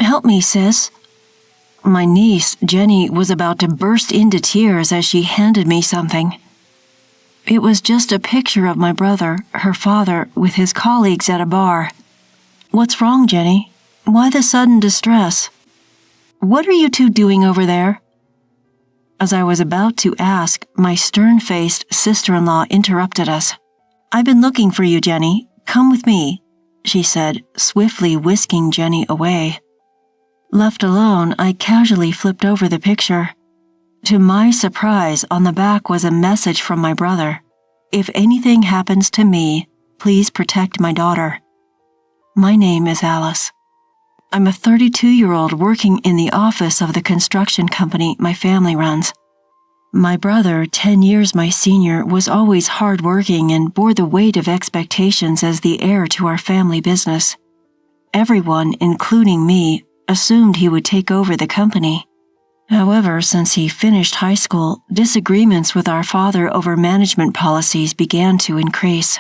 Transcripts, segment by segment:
Help me, sis." My niece, Jenny, was about to burst into tears as she handed me something. It was just a picture of my brother, her father, with his colleagues at a bar. "What's wrong, Jenny? Why the sudden distress? What are you two doing over there?" As I was about to ask, my stern-faced sister-in-law interrupted us. "I've been looking for you, Jenny. Come with me," she said, swiftly whisking Jenny away. Left alone, I casually flipped over the picture. To my surprise, on the back was a message from my brother. "If anything happens to me, please protect my daughter. My name is Alice. I'm a 32-year-old working in the office of the construction company my family runs. My brother, 10 years my senior, was always hardworking and bore the weight of expectations as the heir to our family business. Everyone, including me, assumed he would take over the company. However, since he finished high school, disagreements with our father over management policies began to increase.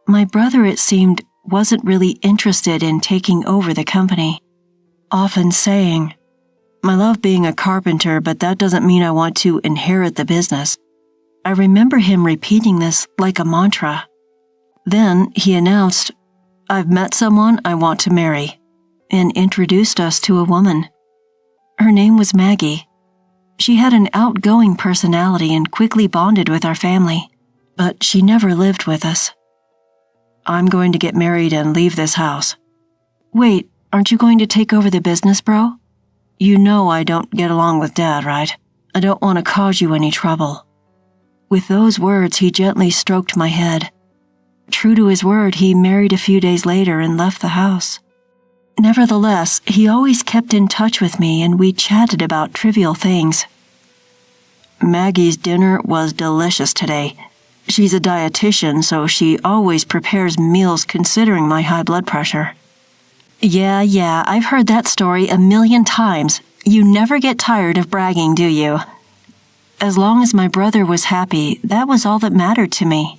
My brother, it seemed, wasn't really interested in taking over the company, often saying, "I love being a carpenter, but that doesn't mean I want to inherit the business." I remember him repeating this like a mantra. Then he announced, "I've met someone I want to marry," and introduced us to a woman. Her name was Maggie. She had an outgoing personality and quickly bonded with our family, but she never lived with us. "I'm going to get married and leave this house." "Wait, aren't you going to take over the business, bro?" "You know I don't get along with Dad, right? I don't want to cause you any trouble." With those words, he gently stroked my head. True to his word, he married a few days later and left the house. Nevertheless, he always kept in touch with me and we chatted about trivial things. "Maggie's dinner was delicious today. She's a dietitian, so she always prepares meals considering my high blood pressure." Yeah, I've heard that story a million times. You never get tired of bragging, do you? As long as my brother was happy, that was all that mattered to me.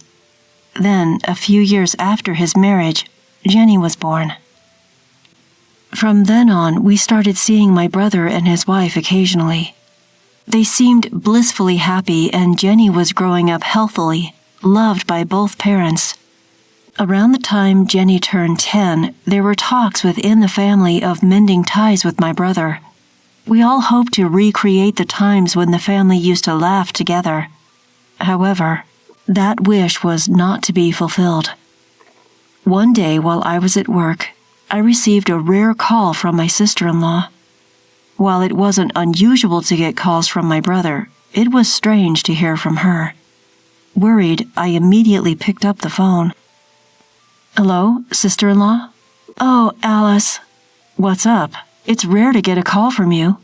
Then, a few years after his marriage, Jenny was born. From then on, we started seeing my brother and his wife occasionally. They seemed blissfully happy, and Jenny was growing up healthily, loved by both parents. Around the time Jenny turned 10, there were talks within the family of mending ties with my brother. We all hoped to recreate the times when the family used to laugh together. However, that wish was not to be fulfilled. One day while I was at work, I received a rare call from my sister-in-law. While it wasn't unusual to get calls from my brother, it was strange to hear from her. Worried, I immediately picked up the phone. "Hello, sister-in-law?" "Oh, Alice." "What's up? It's rare to get a call from you."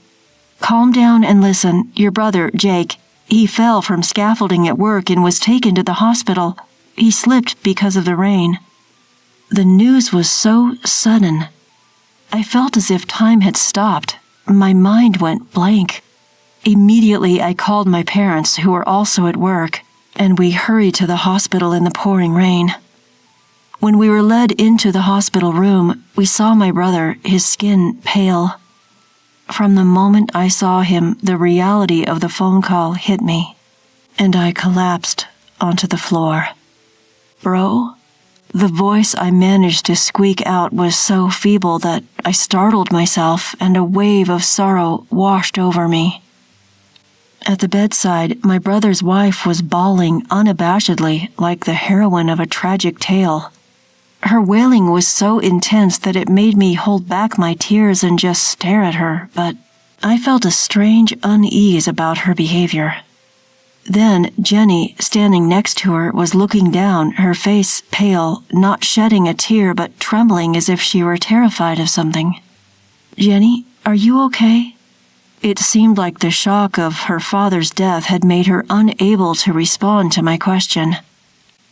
"Calm down and listen. Your brother, Jake, he fell from scaffolding at work and was taken to the hospital. He slipped because of the rain." The news was so sudden. I felt as if time had stopped. My mind went blank. Immediately, I called my parents, who were also at work, and we hurried to the hospital in the pouring rain. When we were led into the hospital room, we saw my brother, his skin pale. From the moment I saw him, the reality of the phone call hit me, and I collapsed onto the floor. "Bro?" The voice I managed to squeak out was so feeble that I startled myself and a wave of sorrow washed over me. At the bedside, my brother's wife was bawling unabashedly like the heroine of a tragic tale. Her wailing was so intense that it made me hold back my tears and just stare at her, but I felt a strange unease about her behavior. Then Jenny, standing next to her, was looking down, her face pale, not shedding a tear but trembling as if she were terrified of something. "Jenny, are you okay?" It seemed like the shock of her father's death had made her unable to respond to my question.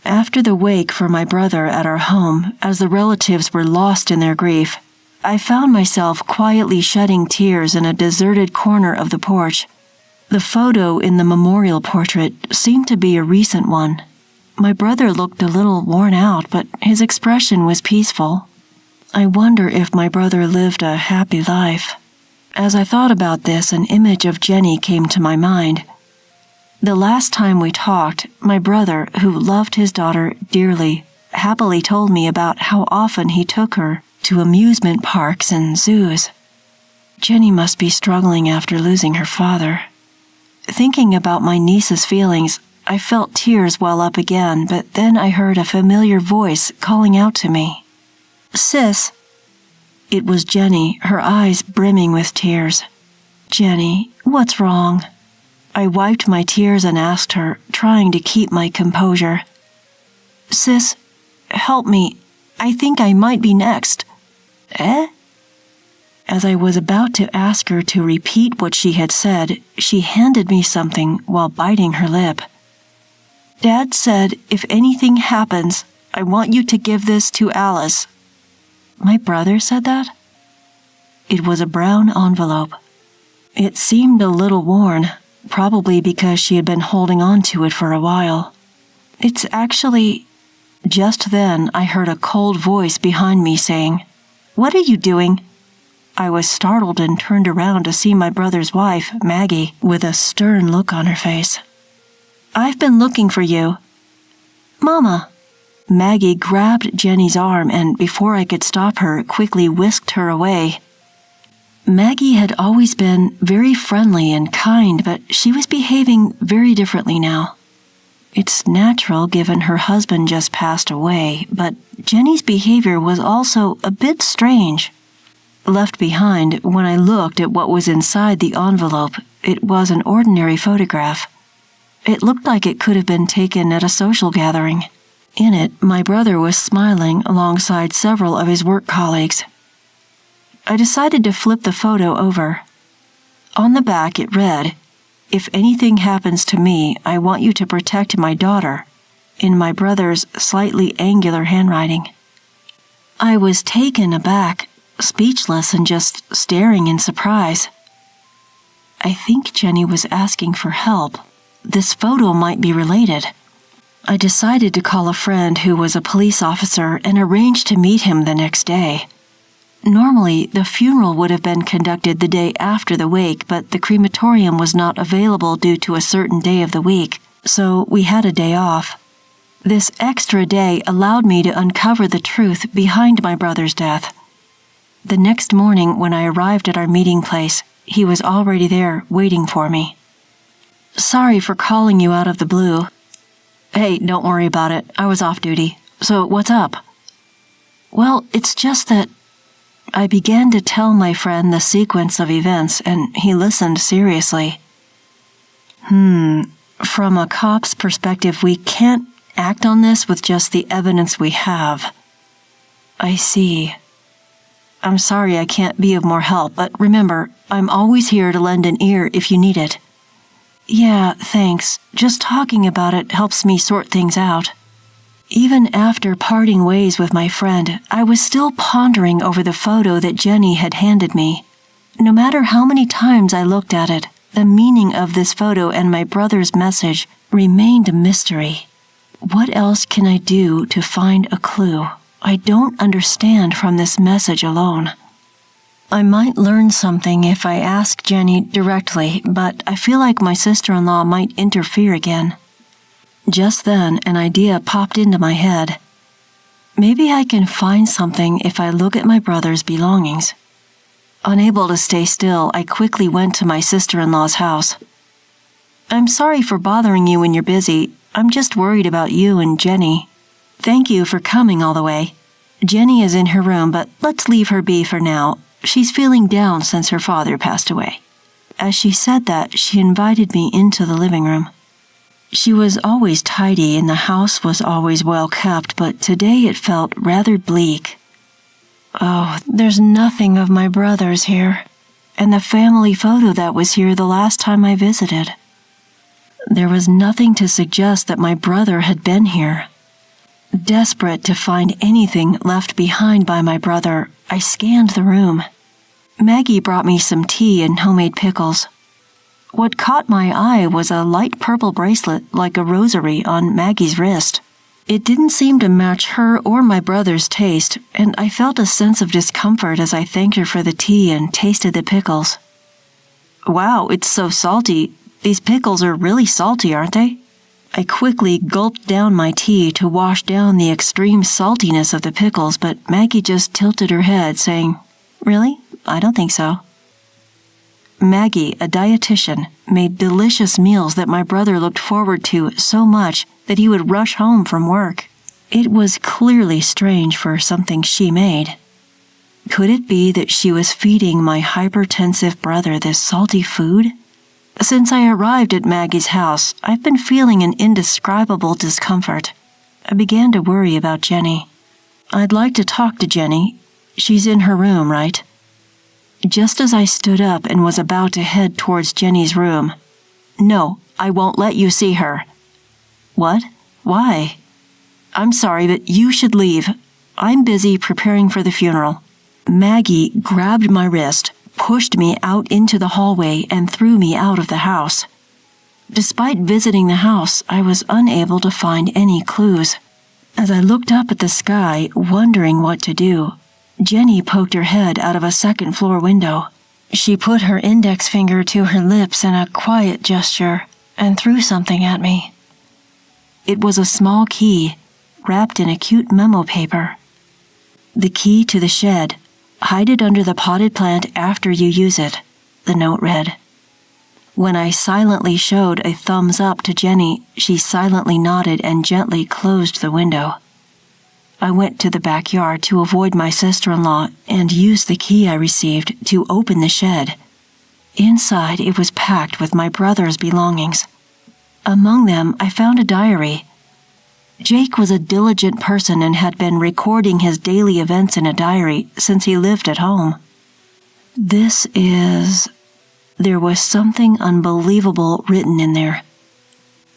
After the wake for my brother at our home, as the relatives were lost in their grief, I found myself quietly shedding tears in a deserted corner of the porch. The photo in the memorial portrait seemed to be a recent one. My brother looked a little worn out, but his expression was peaceful. I wonder if my brother lived a happy life. As I thought about this, an image of Jenny came to my mind. The last time we talked, my brother, who loved his daughter dearly, happily told me about how often he took her to amusement parks and zoos. Jenny must be struggling after losing her father. Thinking about my niece's feelings, I felt tears well up again, but then I heard a familiar voice calling out to me. "Sis." It was Jenny, her eyes brimming with tears. "Jenny, what's wrong?" I wiped my tears and asked her, trying to keep my composure. "Sis, help me. I think I might be next." "Eh?" As I was about to ask her to repeat what she had said, she handed me something while biting her lip. "Dad said if anything happens, I want you to give this to Alice." My brother said that? It was a brown envelope. It seemed a little worn, probably because she had been holding on to it for a while. "It's actually..." Just then, I heard a cold voice behind me saying, "What are you doing?" I was startled and turned around to see my brother's wife, Maggie, with a stern look on her face. "I've been looking for you." "Mama." Maggie grabbed Jenny's arm and, before I could stop her, quickly whisked her away. Maggie had always been very friendly and kind, but she was behaving very differently now. It's natural given her husband just passed away, but Jenny's behavior was also a bit strange. Left behind, when I looked at what was inside the envelope, it was an ordinary photograph. It looked like it could have been taken at a social gathering. In it, my brother was smiling alongside several of his work colleagues. I decided to flip the photo over. On the back it read, "If anything happens to me, I want you to protect my daughter," in my brother's slightly angular handwriting. I was taken aback, speechless and just staring in surprise. I think Jenny was asking for help. This photo might be related. I decided to call a friend who was a police officer and arranged to meet him the next day. Normally, the funeral would have been conducted the day after the wake, but the crematorium was not available due to a certain day of the week, so we had a day off. This extra day allowed me to uncover the truth behind my brother's death. The next morning, when I arrived at our meeting place, he was already there waiting for me. "Sorry for calling you out of the blue." "Hey, don't worry about it. I was off duty. So what's up?" "Well, it's just that..." I began to tell my friend the sequence of events, and he listened seriously. From a cop's perspective, we can't act on this with just the evidence we have." "I see. I'm sorry I can't be of more help, but remember, I'm always here to lend an ear if you need it." "Yeah, thanks. Just talking about it helps me sort things out." Even after parting ways with my friend, I was still pondering over the photo that Jenny had handed me. No matter how many times I looked at it, the meaning of this photo and my brother's message remained a mystery. What else can I do to find a clue I don't understand from this message alone? I might learn something if I ask Jenny directly, but I feel like my sister-in-law might interfere again. Just then, an idea popped into my head. Maybe I can find something if I look at my brother's belongings. Unable to stay still, I quickly went to my sister-in-law's house. "I'm sorry for bothering you when you're busy. I'm just worried about you and Jenny. Thank you for coming all the way. Jenny is in her room, but let's leave her be for now. She's feeling down since her father passed away." As she said that, she invited me into the living room. She was always tidy and the house was always well kept, but today it felt rather bleak. Oh, there's nothing of my brother's here, and the family photo that was here the last time I visited. There was nothing to suggest that my brother had been here. Desperate to find anything left behind by my brother, I scanned the room. Maggie brought me some tea and homemade pickles. What caught my eye was a light purple bracelet like a rosary on Maggie's wrist. It didn't seem to match her or my brother's taste, and I felt a sense of discomfort as I thanked her for the tea and tasted the pickles. Wow, it's so salty. These pickles are really salty, aren't they? I quickly gulped down my tea to wash down the extreme saltiness of the pickles, but Maggie just tilted her head, saying, "Really? I don't think so." Maggie, a dietitian, made delicious meals that my brother looked forward to so much that he would rush home from work. It was clearly strange for something she made. Could it be that she was feeding my hypertensive brother this salty food? Since I arrived at Maggie's house, I've been feeling an indescribable discomfort. I began to worry about Jenny. I'd like to talk to Jenny. She's in her room, right? Just as I stood up and was about to head towards Jenny's room. "No, I won't let you see her." "What? Why?" "I'm sorry, but you should leave. I'm busy preparing for the funeral." Maggie grabbed my wrist, pushed me out into the hallway, and threw me out of the house. Despite visiting the house, I was unable to find any clues. As I looked up at the sky, wondering what to do, Jenny poked her head out of a second-floor window. She put her index finger to her lips in a quiet gesture and threw something at me. It was a small key, wrapped in a cute memo paper. "The key to the shed. Hide it under the potted plant after you use it," the note read. When I silently showed a thumbs up to Jenny, she silently nodded and gently closed the window. I went to the backyard to avoid my sister-in-law and used the key I received to open the shed. Inside, it was packed with my brother's belongings. Among them, I found a diary. Jake was a diligent person and had been recording his daily events in a diary since he lived at home. There was something unbelievable written in there.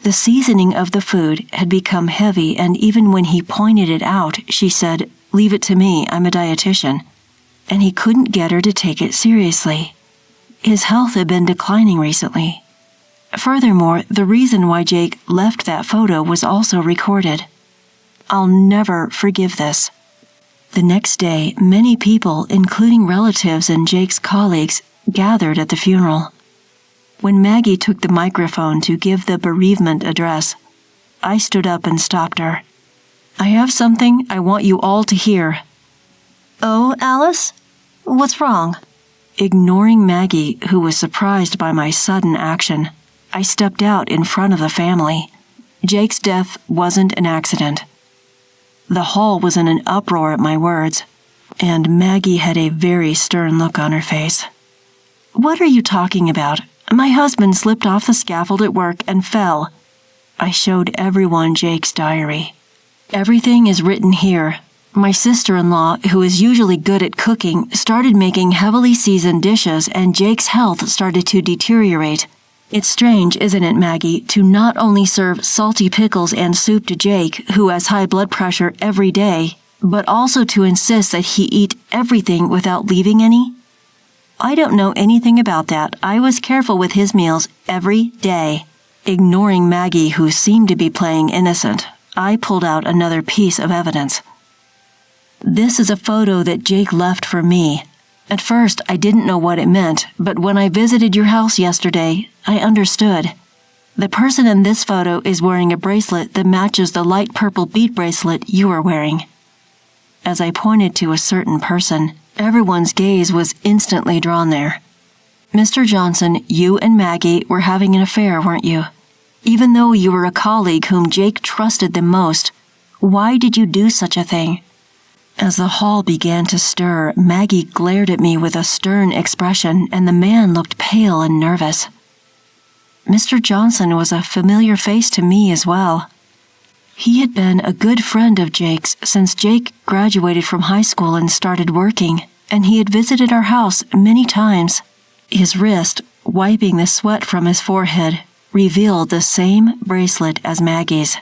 The seasoning of the food had become heavy, and even when he pointed it out, she said, "Leave it to me, I'm a dietitian." And he couldn't get her to take it seriously. His health had been declining recently. Furthermore, the reason why Jake left that photo was also recorded. I'll never forgive this. The next day, many people, including relatives and Jake's colleagues, gathered at the funeral. When Maggie took the microphone to give the bereavement address, I stood up and stopped her. "I have something I want you all to hear." "Oh, Alice? What's wrong?" Ignoring Maggie, who was surprised by my sudden action, I stepped out in front of the family. Jake's death wasn't an accident. The hall was in an uproar at my words, and Maggie had a very stern look on her face. "What are you talking about? My husband slipped off the scaffold at work and fell." I showed everyone Jake's diary. "Everything is written here. My sister-in-law, who is usually good at cooking, started making heavily seasoned dishes, and Jake's health started to deteriorate. It's strange, isn't it, Maggie, to not only serve salty pickles and soup to Jake, who has high blood pressure, every day, but also to insist that he eat everything without leaving any?" "I don't know anything about that. I was careful with his meals every day." Ignoring Maggie, who seemed to be playing innocent, I pulled out another piece of evidence. "This is a photo that Jake left for me. At first, I didn't know what it meant, but when I visited your house yesterday, I understood. The person in this photo is wearing a bracelet that matches the light purple bead bracelet you are wearing." As I pointed to a certain person, everyone's gaze was instantly drawn there. "Mr. Johnson, you and Maggie were having an affair, weren't you? Even though you were a colleague whom Jake trusted the most, why did you do such a thing?" As the hall began to stir, Maggie glared at me with a stern expression, and the man looked pale and nervous. Mr. Johnson was a familiar face to me as well. He had been a good friend of Jake's since Jake graduated from high school and started working, and he had visited our house many times. His wrist, wiping the sweat from his forehead, revealed the same bracelet as Maggie's.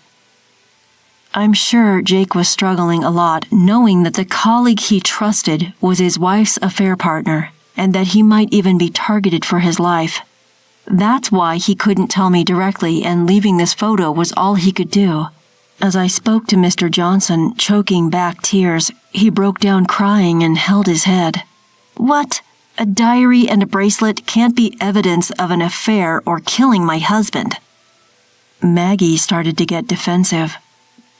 I'm sure Jake was struggling a lot, knowing that the colleague he trusted was his wife's affair partner, and that he might even be targeted for his life. That's why he couldn't tell me directly, and leaving this photo was all he could do. As I spoke to Mr. Johnson, choking back tears, he broke down crying and held his head. What? A diary and a bracelet can't be evidence of an affair or killing my husband. Maggie started to get defensive.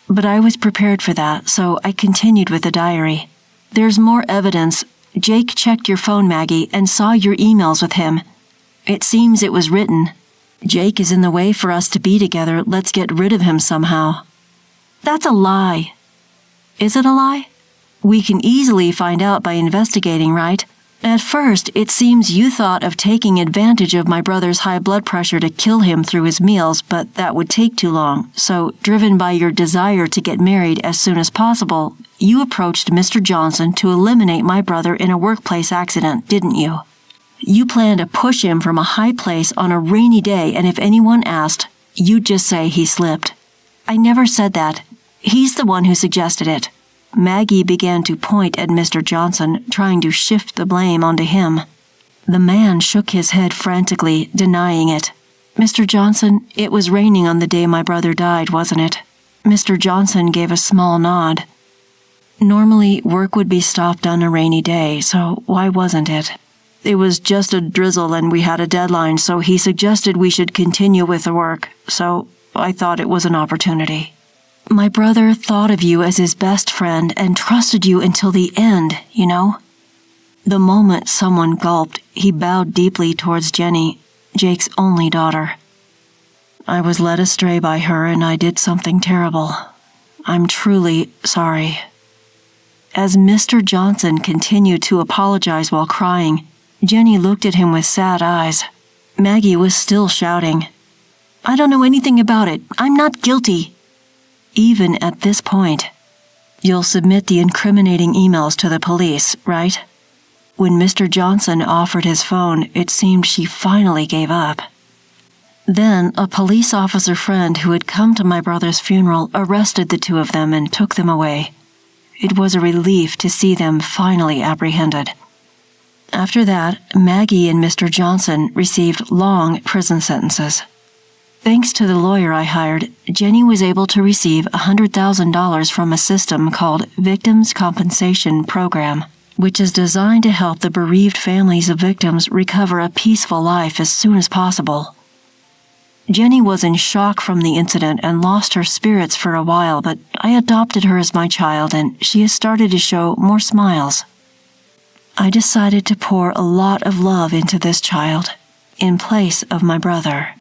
But I was prepared for that, so I continued with the diary. There's more evidence. Jake checked your phone, Maggie, and saw your emails with him. It seems it was written, "Jake is in the way for us to be together. Let's get rid of him somehow." That's a lie. Is it a lie? We can easily find out by investigating, right? At first, it seems you thought of taking advantage of my brother's high blood pressure to kill him through his meals, but that would take too long. So, driven by your desire to get married as soon as possible, you approached Mr. Johnson to eliminate my brother in a workplace accident, didn't you? You planned to push him from a high place on a rainy day, and if anyone asked, you'd just say he slipped. I never said that. He's the one who suggested it. Maggie began to point at Mr. Johnson, trying to shift the blame onto him. The man shook his head frantically, denying it. Mr. Johnson, it was raining on the day my brother died, wasn't it? Mr. Johnson gave a small nod. Normally, work would be stopped on a rainy day, so why wasn't it? It was just a drizzle and we had a deadline, so he suggested we should continue with the work, so I thought it was an opportunity. My brother thought of you as his best friend and trusted you until the end, you know? The moment someone gulped, he bowed deeply towards Jenny, Jake's only daughter. I was led astray by her and I did something terrible. I'm truly sorry. As Mr. Johnson continued to apologize while crying, Jenny looked at him with sad eyes. Maggie was still shouting, I don't know anything about it. I'm not guilty. Even at this point, you'll submit the incriminating emails to the police, right? When Mr. Johnson offered his phone, it seemed she finally gave up. Then, a police officer friend who had come to my brother's funeral arrested the two of them and took them away. It was a relief to see them finally apprehended. After that, Maggie and Mr. Johnson received long prison sentences. Thanks to the lawyer I hired, Jenny was able to receive $100,000 from a system called Victims' Compensation Program, which is designed to help the bereaved families of victims recover a peaceful life as soon as possible. Jenny was in shock from the incident and lost her spirits for a while, but I adopted her as my child and she has started to show more smiles. I decided to pour a lot of love into this child, in place of my brother.